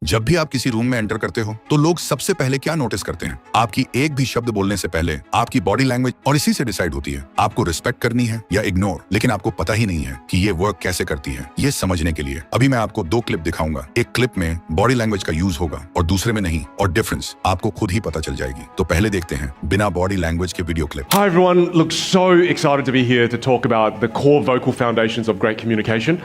जब भी आप किसी रूम में एंटर करते हो तो लोग सबसे पहले क्या नोटिस करते हैं? आपकी एक भी शब्द बोलने से पहले आपकी बॉडी लैंग्वेज, और इसी से डिसाइड होती है आपको रिस्पेक्ट करनी है या इग्नोर। लेकिन आपको पता ही नहीं है कि ये वर्क कैसे करती है। ये समझने के लिए अभी मैं आपको दो क्लिप दिखाऊंगा। एक क्लिप में बॉडी लैंग्वेज का यूज होगा और दूसरे में नहीं, और डिफरेंस आपको खुद ही पता चल जाएगी। तो पहले देखते हैं बिना बॉडी लैंग्वेज के video clip. Hi everyone, look, so excited to be here to talk about the core vocal foundations of great communication.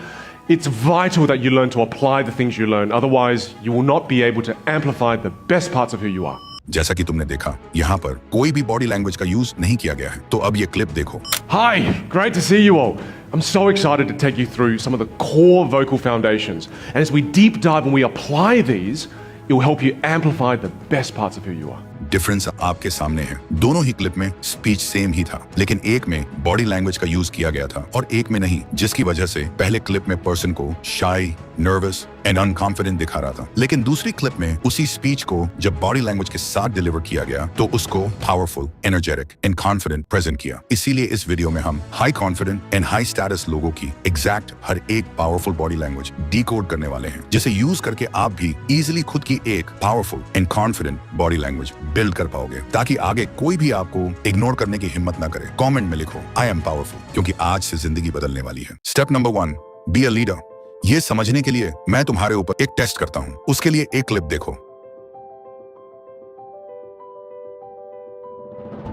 It's vital that you learn to apply the things you learn, otherwise you will not be able to amplify the best parts of who you are. जैसा कि तुमने देखा, यहाँ पर कोई भी body language का use नहीं किया गया है। तो अब ये क्लिप देखो। Hi, great to see you all. I'm so excited to take you through some of the core vocal foundations. And as we deep dive and we apply these, it will help you amplify the best parts of who you are. Difference आपके सामने है। दोनों ही clip में speech same ही था, लेकिन एक में body language का यूज किया गया था और एक में नहीं, जिसकी वजह से पहले क्लिप में पर्सन को शाई, नर्वस एंड अनकॉन्फिडेंट दिखा रहा था, लेकिन दूसरी क्लिप में उसी स्पीच को जब बॉडी लैंग्वेज के साथ डिलीवर किया गया तो उसको powerful, energetic and confident present किया। इसीलिए इस वीडियो में हम high confident and high status लोगों की एग्जैक्ट हर एक पावरफुल बॉडी लैंग्वेज डिकोड करने वाले हैं, जिसे यूज करके आप भी इजिली खुद की एक powerful and confident body language build कर पाओगे, ताकि आगे कोई भी आपको इग्नोर करने की हिम्मत ना करे। कमेंट में लिखो आई एम पावरफुल, क्योंकि आज से जिंदगी बदलने वाली है। Step number 1, be a leader. ये समझने के लिए मैं तुम्हारे ऊपर एक टेस्ट करता हूं। उसके लिए एक क्लिप देखो।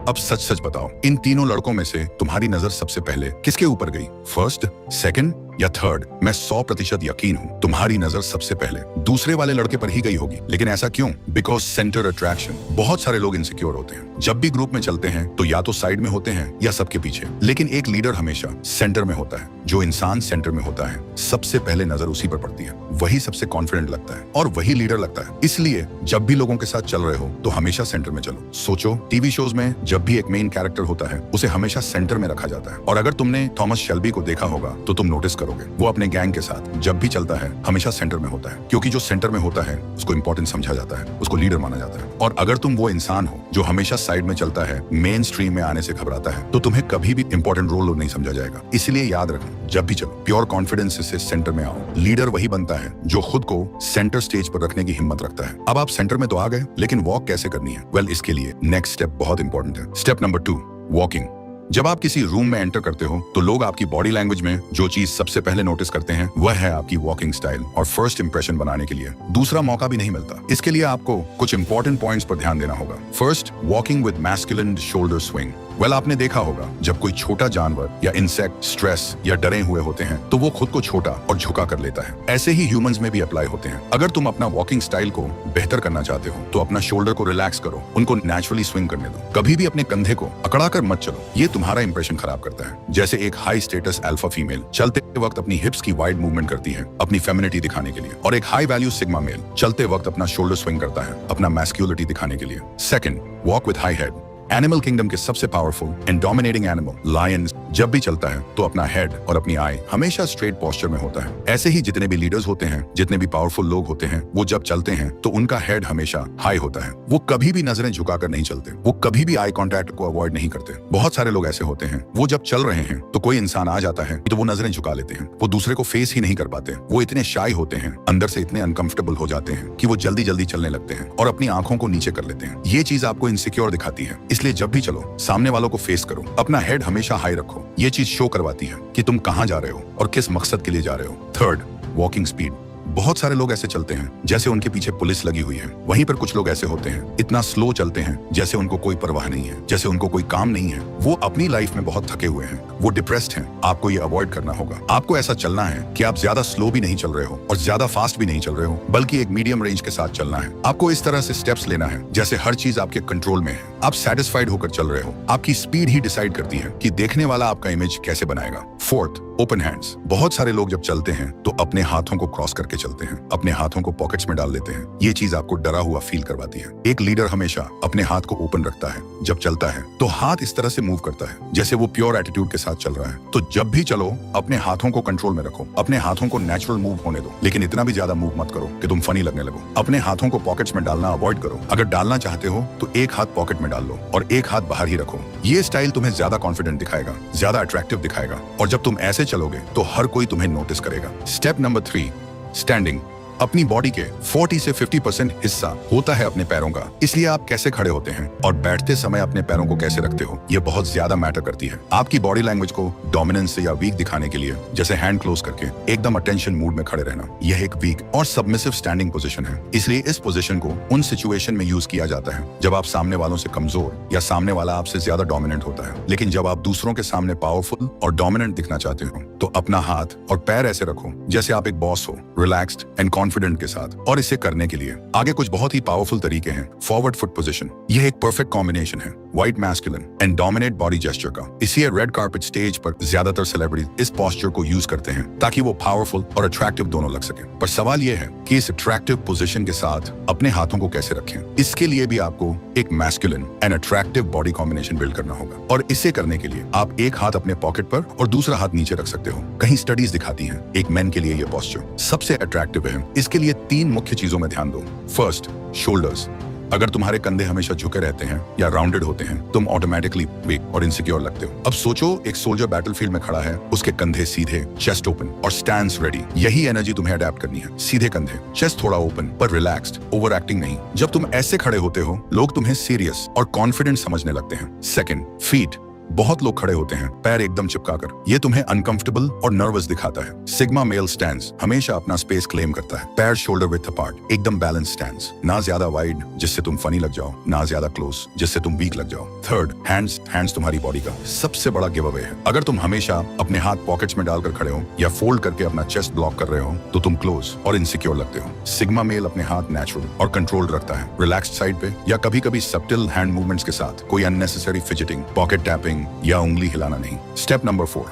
अब सच सच बताओ, इन तीनों लड़कों में से तुम्हारी नजर सबसे पहले किसके ऊपर गई? फर्स्ट, सेकंड या थर्ड? मैं 100% यकीन हूं तुम्हारी नजर सबसे पहले दूसरे वाले लड़के पर ही गई होगी। लेकिन ऐसा क्यों? Because centre attraction. बहुत सारे लोग इनसिक्योर होते हैं। जब भी ग्रुप में चलते हैं तो या तो साइड में होते हैं या सबके पीछे, लेकिन एक लीडर हमेशा सेंटर में होता है। जो इंसान सेंटर में होता है सबसे पहले नजर उसी पर पड़ती है, वही सबसे कॉन्फिडेंट लगता है और वही लीडर लगता है। इसलिए जब भी लोगों के साथ चल रहे हो तो हमेशा सेंटर में चलो। सोचो, टीवी शोज में जब भी एक मेन कैरेक्टर होता है उसे हमेशा सेंटर में रखा जाता है। और अगर तुमने थॉमस शेल्बी को देखा होगा तो तुम नोटिस करोगे वो अपने गैंग के साथ जब भी चलता है हमेशा सेंटर में होता है, क्योंकि जो सेंटर में होता है उसको इंपॉर्टेंट समझा जाता है, उसको लीडर माना जाता है। और अगर तुम वो इंसान हो जो हमेशा साइड में चलता है, मेन स्ट्रीम में आने से घबराता है, तो तुम्हें कभी भी इंपॉर्टेंट रोल नहीं समझा जाएगा। इसलिए याद रखो, जब भी चलो प्योर कॉन्फिडेंस से सेंटर में आओ। लीडर वही बनता है जो खुद को सेंटर स्टेज पर रखने की हिम्मत रखता है। अब आप सेंटर में तो आ गए, लेकिन वॉक कैसे करनी है? वेल, इसके लिए नेक्स्ट स्टेप बहुत इंपॉर्टेंट है। Step number 2, walking. जब आप किसी रूम में एंटर करते हो तो लोग आपकी बॉडी लैंग्वेज में जो चीज सबसे पहले नोटिस करते हैं वह है आपकी वॉकिंग स्टाइल। और फर्स्ट इंप्रेशन बनाने के लिए दूसरा मौका भी नहीं मिलता। इसके लिए आपको कुछ इंपॉर्टेंट पॉइंट्स पर ध्यान देना होगा। First, walking with masculine shoulder swing. Well, आपने देखा होगा जब कोई छोटा जानवर या इंसेक्ट स्ट्रेस या डरे हुए होते हैं तो वो खुद को छोटा और झुका कर लेता है। ऐसे ही ह्यूमंस में भी अप्लाई होते हैं। अगर तुम अपना वॉकिंग स्टाइल को बेहतर करना चाहते हो तो अपना शोल्डर को रिलैक्स करो, उनको नेचुरली स्विंग करने दो। कभी भी अपने कंधे को अकड़ा कर मत चलो, ये तुम्हारा इंप्रेशन खराब करता है। जैसे एक हाई स्टेटस अल्फा फीमेल चलते वक्त अपनी हिप्स की वाइड मूवमेंट करती है अपनी फेमिनिटी दिखाने के लिए, और एक हाई वैल्यू सिग्मा मेल चलते वक्त अपना शोल्डर स्विंग करता है अपना मैस्क्युलिटी दिखाने के लिए। Second, walk with high head. Animal kingdom के सबसे powerful and dominating animal lion जब भी चलता है तो अपना हेड और अपनी आई हमेशा स्ट्रेट पोस्चर में होता है। ऐसे ही जितने भी लीडर्स होते हैं, जितने भी पावरफुल लोग होते हैं, वो जब चलते हैं तो उनका हेड हमेशा हाई होता है। वो कभी भी नजरें झुकाकर नहीं चलते, वो कभी भी आई कांटेक्ट को अवॉइड नहीं करते। बहुत सारे लोग ऐसे होते हैं, वो जब चल रहे हैं तो कोई इंसान आ जाता है तो वो नजरें झुका लेते हैं, वो दूसरे को फेस ही नहीं कर पाते। वो इतने शाई होते हैं, अंदर से इतने अनकंफर्टेबल हो जाते हैं कि वो जल्दी जल्दी चलने लगते हैं और अपनी आंखों को नीचे कर लेते हैं। ये चीज आपको इनसिक्योर दिखाती है। इसलिए जब भी चलो सामने वालों को फेस करो, अपना हेड हमेशा हाई रखो। ये चीज शो करवाती है कि तुम कहां जा रहे हो और किस मकसद के लिए जा रहे हो। Third, walking speed. बहुत सारे लोग ऐसे चलते हैं जैसे उनके पीछे पुलिस लगी हुई है। वहीं पर कुछ लोग ऐसे होते हैं, इतना स्लो चलते हैं जैसे उनको कोई परवाह नहीं है, जैसे उनको कोई काम नहीं है। वो अपनी लाइफ में बहुत थके हुए हैं, वो डिप्रेस्ड हैं। आपको ये अवॉइड करना होगा। आपको ऐसा चलना है कि आप ज्यादा स्लो भी नहीं चल रहे हो और ज्यादा फास्ट भी नहीं चल रहे हो, बल्कि एक मीडियम रेंज के साथ चलना है। आपको इस तरह से स्टेप्स लेना है जैसे हर चीज आपके कंट्रोल में है, आप सेटिस्फाइड होकर चल रहे हो। आपकी स्पीड ही डिसाइड करती है कि देखने वाला आपका इमेज कैसे बनाएगा। Fourth, open hands. बहुत सारे लोग जब चलते हैं तो अपने हाथों को क्रॉस करके चलते हैं, अपने हाथों को पॉकेट्स में डाल लेते हैं। ये चीज आपको डरा हुआ फील करवाती है। एक लीडर हमेशा अपने हाथ को ओपन रखता है। जब चलता है तो हाथ इस तरह से मूव करता है जैसे वो प्योर एटीट्यूड के साथ चल रहा है। तो जब भी चलो अपने हाथों को कंट्रोल में रखो, अपने हाथों को नेचुरल मूव होने दो, लेकिन इतना भी ज्यादा मूव मत करो कि तुम फनी लगने लगो। अपने हाथों को पॉकेट्स में डालना अवॉइड करो। अगर डालना चाहते हो तो एक हाथ पॉकेट में डाल लो और एक हाथ बाहर ही रखो। ये स्टाइल तुम्हें ज्यादा कॉन्फिडेंट दिखाएगा, ज्यादा अट्रैक्टिव दिखाएगा, और जब तुम ऐसे चलोगे तो हर कोई तुम्हें नोटिस करेगा। Step number 3, standing. अपनी बॉडी के 40 से 50% हिस्सा होता है अपने पैरों का। इसलिए आप कैसे खड़े होते हैं और बैठते समय अपने पैरों को कैसे रखते हो, ये बहुत ज्यादा मैटर करती है। आपकी बॉडी लैंग्वेज को डोमिनेंस या वीक दिखाने के लिए, जैसे हैंड क्लोज करके एकदम अटेंशन मूड में खड़े रहना, यह एक वीक और सबमिसिव स्टैंडिंग पोजीशन है। इसलिए इस पोजीशन को उन सिचुएशन में यूज किया जाता है जब आप सामने वालों से कमजोर या सामने वाला आपसे ज्यादा डोमिनेंट होता है। लेकिन जब आप दूसरों के सामने पावरफुल और डोमिनेंट दिखना चाहते हो तो अपना हाथ और पैर ऐसे रखो जैसे आप एक बॉस हो, रिलैक्स्ड एंड कॉन्फिडेंट के साथ। और इसे करने के लिए आगे कुछ बहुत ही पावरफुल तरीके हैं। फॉरवर्ड फुट पोजीशन, यह एक परफेक्ट कॉम्बिनेशन है white masculine and dominate body gesture का। इसलिए रेड कार्पेट स्टेज पर ज्यादातर सेलिब्रिटी इस पोस्चर को यूज करते हैं ताकि वो पावरफुल और अट्रैक्टिव दोनों लग सके। पर सवाल यह है कि इस अट्रैक्टिव पोजीशन के साथ अपने हाथों को कैसे रखें। इसके लिए भी आपको एक masculine and attractive body combination build करना होगा। और इसे करने के लिए आप एक हाथ अपने पॉकेट पर और दूसरा हाथ नीचे रख सकते हो। कहीं स्टडीज दिखाती हैं एक मैन के लिए यह पोस्चर सबसे अट्रैक्टिव है। इसके लिए 3 मुख्य चीजों में ध्यान दो। First, shoulders. अगर तुम्हारे कंधे हमेशा झुके रहते हैं या राउंडेड होते हैं, तुम ऑटोमेटिकली वीक और इनसिक्योर लगते हो। अब सोचो एक सोल्जर बैटलफील्ड में खड़ा है, उसके कंधे सीधे, चेस्ट ओपन और स्टैंड्स रेडी। यही एनर्जी तुम्हें अडेप्ट करनी है। सीधे कंधे, चेस्ट थोड़ा ओपन पर रिलैक्स्ड, ओवर एक्टिंग नहीं। जब तुम ऐसे खड़े होते हो, लोग तुम्हें सीरियस और कॉन्फिडेंट समझने लगते हैं। Second, feet. बहुत लोग खड़े होते हैं पैर एकदम चिपकाकर, ये तुम्हें अनकंफर्टेबल और नर्वस दिखाता है। सिग्मा मेल स्टैंड्स हमेशा अपना स्पेस क्लेम करता है। पैर शोल्डर विड्थ अपार्ट, एकदम बैलेंस स्टैंड्स, ना ज्यादा वाइड जिससे तुम फनी लग जाओ, ना ज्यादा क्लोज जिससे तुम वीक लग जाओ। थर्ड, हैंड्स तुम्हारी बॉडी का सबसे बड़ा गिव अवे है। अगर तुम हमेशा अपने हाथ पॉकेट्स में डालकर खड़े हो या फोल्ड करके अपना चेस्ट ब्लॉक कर रहे हो तो तुम क्लोज और इनसिक्योर लगते हो। सिग्मा मेल अपने हाथ नेचुरल और कंट्रोल रखता है, रिलैक्स्ड साइड पे या कभी कभी सब्टिल हैंड मूवमेंट्स के साथ। कोई अननेसेसरी फिजिटिंग, पॉकेट टैपिंग या उंगली हिलाना नहीं। Step number 4,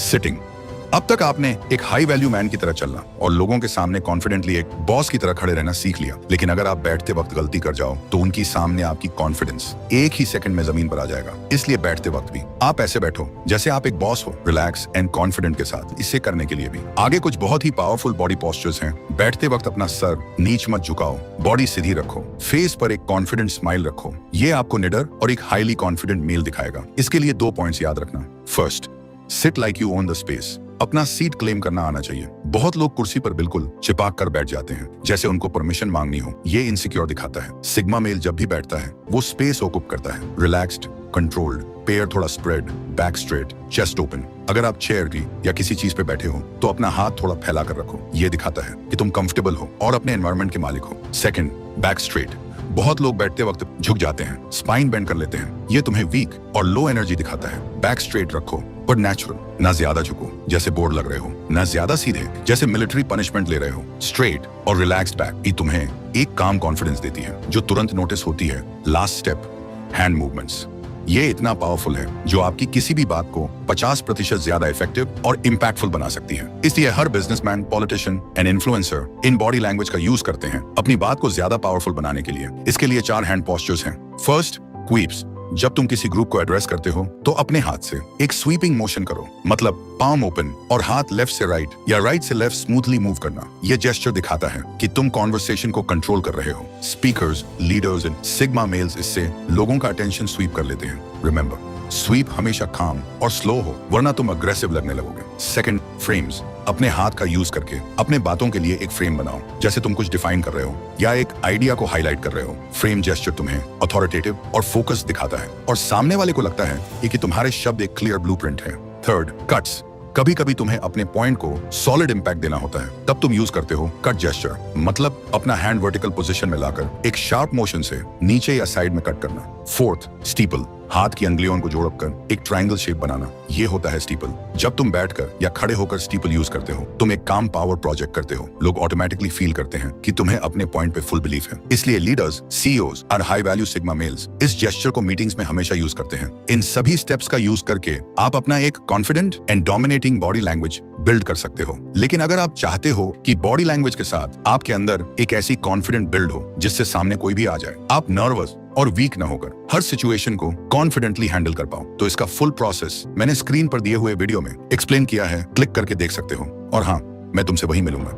sitting. अब तक आपने एक हाई वैल्यू मैन की तरह चलना और लोगों के सामने कॉन्फिडेंटली एक बॉस की तरह खड़े रहना सीख लिया। लेकिन अगर आप बैठते वक्त गलती कर जाओ तो उनकी सामने आपकी कॉन्फिडेंस एक ही सेकंड में जमीन पर आ जाएगा। इसलिए बैठते वक्त भी आप ऐसे बैठो जैसे आप एक बॉस हो, रिलैक्स एंड कॉन्फिडेंट के साथ। इसे करने के लिए भी आगे कुछ बहुत ही पावरफुल बॉडी पोस्चर्स हैं। बैठते वक्त अपना सर नीच मत झुकाओ, बॉडी सीधी रखो, फेस पर एक कॉन्फिडेंट स्माइल रखो। ये आपको निडर और एक हाईली कॉन्फिडेंट मेल दिखाएगा। इसके लिए 2 पॉइंट्स याद रखना। First, sit like you own the space. अपना सीट क्लेम करना आना चाहिए। बहुत लोग कुर्सी पर बिल्कुल चिपक कर बैठ जाते हैं जैसे उनको परमिशन मांगनी हो। ये इनसिक्योर दिखाता है। सिग्मा मेल जब भी बैठता है वो स्पेस ऑक्यूप करता है, रिलैक्स्ड, कंट्रोल्ड, पैर थोड़ा spread, back straight, chest open. अगर आप चेयर की या किसी चीज पे बैठे हो तो अपना हाथ थोड़ा फैला कर रखो। ये दिखाता है कि तुम कंफर्टेबल हो और अपने एनवायरनमेंट के मालिक हो। Second, back straight. बहुत लोग बैठते वक्त झुक जाते हैं, स्पाइन बेंड कर लेते हैं। ये तुम्हें वीक और लो एनर्जी दिखाता है। बैक स्ट्रेट रखो पर नेचुरल, ना ज्यादा झुको जैसे बोर्ड लग रहे हो, ना ज्यादा सीधे जैसे मिलिट्री पनिशमेंट ले रहे हो। स्ट्रेट और रिलैक्स्ड बैक ही तुम्हें एक काम कॉन्फिडेंस देती है जो तुरंत नोटिस होती है। Last step, hand movements. ये इतना पावरफुल है जो आपकी किसी भी बात को 50% ज्यादा इफेक्टिव और इम्पैक्टफुल बना सकती है। इसलिए हर बिजनेसमैन, पॉलिटिशियन एंड इन्फ्लुएंसर इन बॉडी लैंग्वेज का यूज करते हैं अपनी बात को ज्यादा पावरफुल बनाने के लिए। इसके लिए 4 हैंड पोस्चर्स हैं। फर्स्ट, क्वीप्स। जब तुम किसी ग्रुप को एड्रेस करते हो तो अपने हाथ से एक स्वीपिंग मोशन करो, मतलब पाम ओपन और हाथ लेफ्ट से राइट या राइट से लेफ्ट स्मूथली मूव करना। यह जेस्चर दिखाता है कि तुम कॉन्वर्सेशन को कंट्रोल कर रहे हो। Speakers, leaders and sigma males इससे लोगों का अटेंशन स्वीप कर लेते हैं। रिमेंबर, स्वीप हमेशा काम और स्लो हो वरना तुम अग्रेसिव लगने लगोगे। Second, frames. अपने हाथ का यूज करके अपने बातों के लिए एक फ्रेम बनाओ, जैसे तुम कुछ डिफाइन कर रहे हो या एक आइडिया को हाईलाइट कर रहे हो। फ्रेम जेस्चर तुम्हें अथॉरिटेटिव और फोकस दिखाता है और सामने वाले को लगता है कि तुम्हारे शब्द एक क्लियर ब्लूप्रिंट है। Third, cuts. कभी कभी तुम्हें अपने पॉइंट को सॉलिड इंपैक्ट देना होता है, तब तुम यूज करते हो कट जेस्चर, मतलब अपना हैंड वर्टिकल पोजीशन में लाकर एक शार्प मोशन से नीचे या साइड में कट करना। Fourth, steeple. हाथ की अंगुलियों को जोड़कर एक ट्रायंगल शेप बनाना, ये होता है स्टीपल। जब तुम बैठकर या खड़े होकर स्टीपल यूज करते हो तुम एक काम पावर प्रोजेक्ट करते हो। लोग ऑटोमेटिकली फील करते हैं कि तुम्हें अपने पॉइंट पे फुल बिलीफ है। इसलिए लीडर्स, सीईओज और हाई वैल्यू सिग्मा मेल्स इस जेस्चर को मीटिंग्स में हमेशा यूज करते हैं। इन सभी स्टेप्स का यूज करके आप अपना एक confident and dominating body language build कर सकते हो। लेकिन अगर आप चाहते हो कि बॉडी लैंग्वेज के साथ आपके अंदर एक ऐसी कॉन्फिडेंट बिल्ड हो जिससे सामने कोई भी आ जाए, आप नर्वस और वीक ना होकर हर सिचुएशन को कॉन्फिडेंटली हैंडल कर पाओ, तो इसका फुल प्रोसेस मैंने स्क्रीन पर दिए हुए वीडियो में एक्सप्लेन किया है। क्लिक करके देख सकते हो। और हाँ, मैं तुमसे वहीं मिलूंगा।